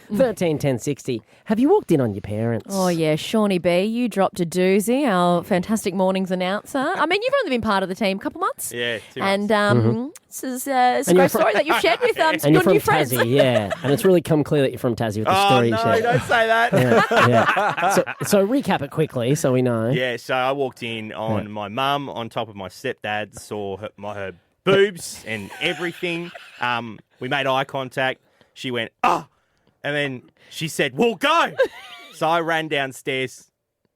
131060. Have you walked in on your parents? Oh, yeah, Shawnee B, you dropped a doozy, our fantastic mornings announcer. I mean, you've only been part of the team a couple months. Yeah, 2 months. And this is it's a great story that you've shared with some and you're good new from friends. Tassie, yeah. And it's really come clear that you're from Tassie with the story you shared. Don't say that. Yeah. So recap it quickly so we know. Yeah, so I walked in on my mum on top of my stepdad, saw her boobs and everything. We made eye contact. She went, oh, and then she said, well, go. So I ran downstairs.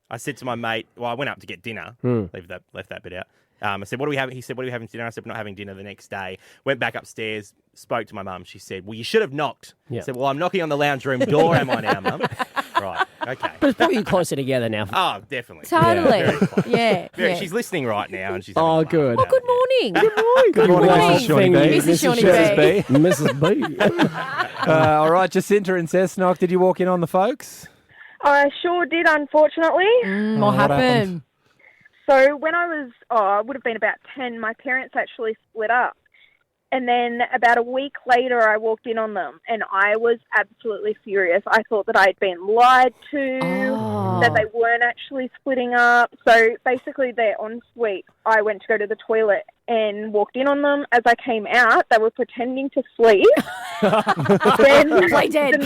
I said to my mate, well, I went up to get dinner. Left that bit out. I said, what do we have? He said, what are we having for dinner? I said, we're not having dinner the next day. Went back upstairs, spoke to my mum. She said, well, you should have knocked. Yeah. I said, well, I'm knocking on the lounge room door, am I now, mum? Right, okay. But it's brought you closer together now. Oh, definitely. Totally. Very close. Yeah. She's listening right now. And she's Oh, having a good. laugh Oh, good morning. Good morning, Mrs. Shawnee B. Mrs. Shawnee B. Mrs. B. All right, Jacinta and Cessnock, did you walk in on the folks? I sure did, unfortunately. What happened? So when I would have been about 10, my parents actually split up. And then about a week later, I walked in on them, and I was absolutely furious. I thought that I'd been lied to, that they weren't actually splitting up. So basically, their ensuite, I went to go to the toilet and walked in on them. As I came out, they were pretending to sleep. Play dead.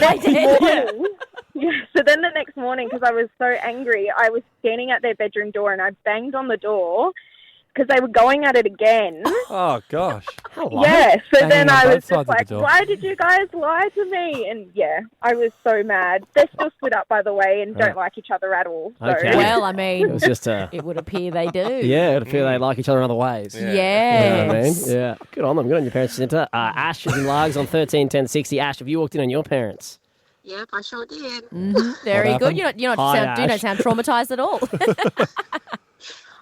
So then the next morning, because I was so angry, I was standing at their bedroom door and I banged on the door because they were going at it again. Oh, gosh. Yeah, so Banging then on I both was sides just of the like, door. why did you guys lie to me? And yeah, I was so mad. They're still split up, by the way, and don't like each other at all. So. Okay. Well, I mean, It was just it would appear they do. yeah, it appear they like each other in other ways. Yeah. You know what I mean? Yeah. Good on them. Good on your parents, Jacinta. Ash is in Largs on 131060. Ash, have you walked in on your parents? Yep, I sure did. Very What good. happened? You don't Hi, sound traumatized at all.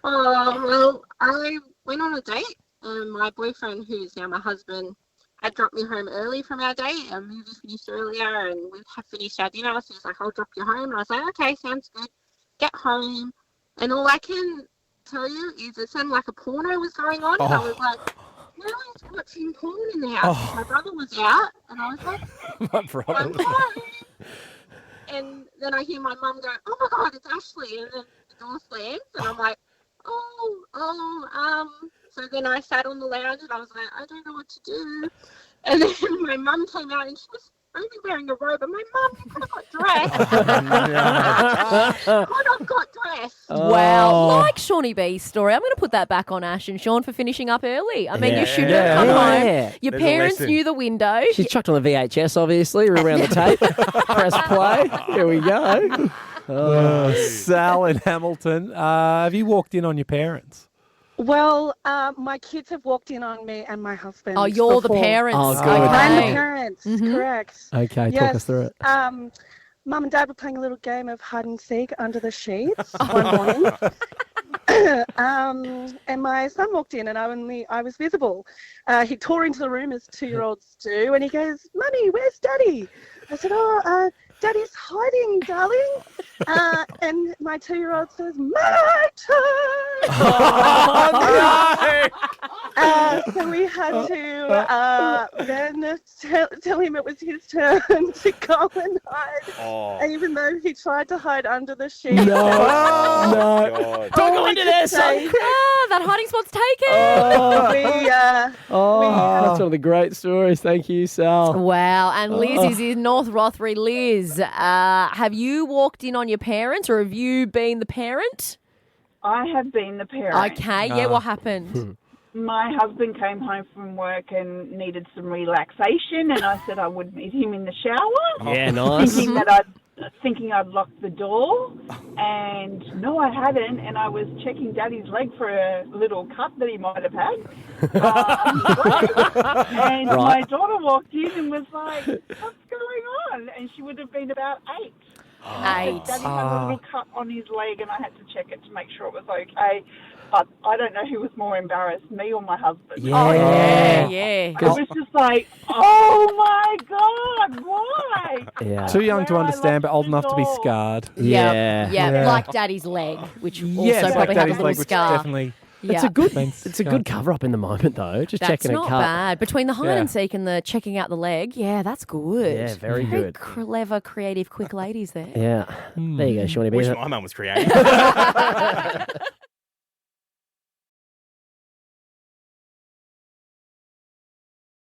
Well, I went on a date, and my boyfriend, who's now my husband, had dropped me home early from our date. Our movie finished earlier, and we had finished our dinner, so he's like, I'll drop you home. And I was like, okay, sounds good. Get home. And all I can tell you is it sounded like a porno was going on, and I was like, no one's watching porn in the house. My brother was out, and I was like, My brother. I'm home. And then I hear my mum go, oh my God, it's Ashley. And then the door slams, and I'm like, so then I sat on the lounge and I was like, I don't know what to do. And then my mum came out and she was only wearing a robe. And my mum, you could have got dressed. Could have got dressed. Wow. Like Shawnee B's story, I'm going to put that back on Ash and Sean for finishing up early. I mean, you shouldn't have come home. Your There's a parents lesson. knew the window. She's chucked on the VHS, obviously. Rewound the tape. Press play. Here we go. Sal in Hamilton, have you walked in on your parents? Well, my kids have walked in on me and my husband. Oh, you're the before. parents. Oh, good. I'm the Okay. parents, correct. Okay, talk Yes. us through it. Mum and Dad were playing a little game of hide and seek under the sheets one morning. And my son walked in and I was visible. He tore into the room as 2-year-olds do and he goes, Mummy, where's Daddy? I said, Daddy's hiding, darling. And my 2-year-old says, my turn. So we had to then tell him it was his turn to go and hide. Even though he tried to hide under the sheet. No. God. Don't go into this. That hiding spot's taken. That's one of the great stories. Thank you, Sal. Wow. And Liz is in North Rothbury. Liz, have you walked in on your parents or have you been the parent? I have been the parent. Okay. Yeah, what happened? My husband came home from work and needed some relaxation, and I said I would meet him in the shower. Yeah, nice. Thinking I'd locked the door, and no, I hadn't, and I was checking Daddy's leg for a little cut that he might have had. And my daughter walked in and was like, what's going on? And she would have been about 8. Eight. Daddy had a little cut on his leg, and I had to check it to make sure it was okay. But I don't know who was more embarrassed, me or my husband. Yeah. Oh, yeah. It was just like, oh my God, why? Yeah. Too young to Where I understand, but locked old the enough to be door. scarred. Yeah. Yeah, Yeah. like Daddy's leg, which also Yes, probably like has a Daddy's little leg, which scar. definitely It's Yeah. a good. Thanks, It's a guys. good cover up in the moment though. Just That's checking not a cup. bad. Between the hide Yeah. and seek and the checking out the leg, yeah, that's good. Yeah, very good. Clever, creative, quick ladies there. Yeah. There you go, Shawnee B. Wish my mum was creative.